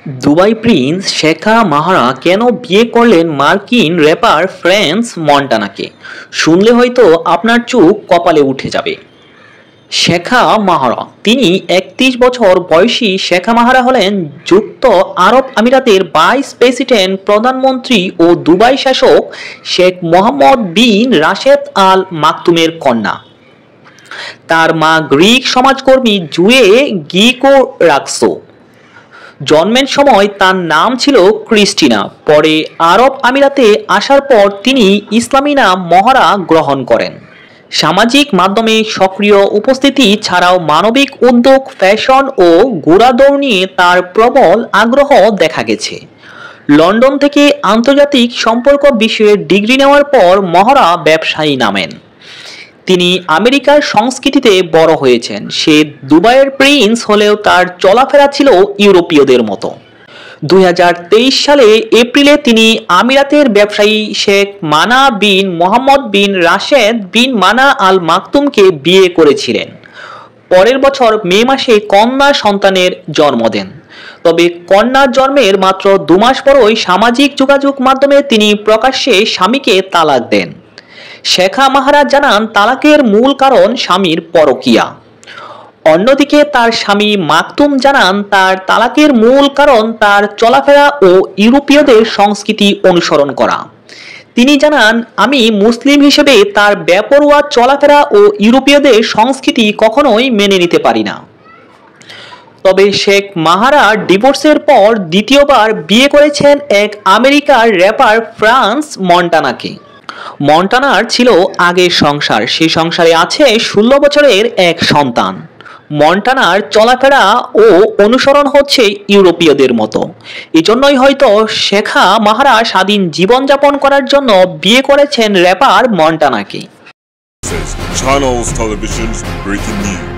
Dubai Prince শেখা মাহারা কেন বিয়ে করলেন মার্কিন র্যাপার ফ্রেঞ্চ মন্টানাকে? শুনলে হয়তো আপনার চোখ কপালে উঠে যাবে। শেখা মাহারা, তিনি 31 বছর বয়সী শেখা মাহারা হলেন যুক্ত আরব আমিরাতের ভাইস প্রেসিডেন্ট প্রধানমন্ত্রী ও দুবাই শাসক শেখ মোহাম্মদ বিন রাশেদ আল মাকতুমের কন্যা। তার মা গ্রিক সমাজকর্মী জুয়ে গিকোরাক্সো। জন্মের সময় তার নাম ছিল ক্রিস্টিনা। পরে আরব আমিরাতে আসার পর তিনি ইসলামী নাম মহারা গ্রহণ করেন। সামাজিক মাধ্যমে সক্রিয় উপস্থিতি ছাড়াও মানবিক উদ্যোগ, ফ্যাশন ও ঘোড়াদৌড় নিয়ে তার প্রবল আগ্রহ দেখা গেছে। লন্ডন থেকে আন্তর্জাতিক সম্পর্ক বিষয়ে ডিগ্রি নেওয়ার পর মহারা ব্যবসায়ী নামেন। তিনি আমেরিকার সংস্কৃতিতে বড় হয়েছেন। সে দুবাইয়ের প্রিন্স হলেও তার চলাফেরা ছিল ইউরোপীয়দের মতো। 2023 সালে এপ্রিলে তিনি আমিরাতের ব্যবসায়ী শেখ মানা বিন মোহাম্মদ বিন রাশেদ বিন মানা আল মাকতুমকে বিয়ে করেছিলেন। পরের বছর মে মাসে কন্যা সন্তানের জন্ম দেন। তবে কন্যার জন্মের মাত্র 2 মাস পরই সামাজিক যোগাযোগ মাধ্যমে তিনি প্রকাশ্যে স্বামীকে তালাক দেন। শেখা মাহারা জানান, তালাকের মূল কারণ স্বামীর পরকীয়া। অন্যদিকে তার স্বামী মাকতুম জানান, তার তালাকের মূল কারণ তার চলাফেরা ও ইউরোপীয়দের সংস্কৃতি অনুসরণ করা। তিনি জানান, আমি মুসলিম হিসেবে তার বেপরোয়া চলাফেরা ও ইউরোপীয়দের সংস্কৃতি কখনোই মেনে নিতে পারি না। তবে শেখ মাহারা ডিভোর্সের পর দ্বিতীয়বার বিয়ে করেছেন এক আমেরিকার র্যাপার ফ্রান্স মন্টানাকে। মন্টানার ছিল আগের সংসার, সেই সংসারে আছে 16 বছরের এক সন্তান। মন্টানার চলাফেরা ও অনুসরণ হচ্ছে ইউরোপীয়দের মতো। এজন্যই হয়তো শেখা মাহারা স্বাধীন জীবনযাপন করার জন্য বিয়ে করেছেন wrapper মন্টানাকে। Channels Television's breaking news.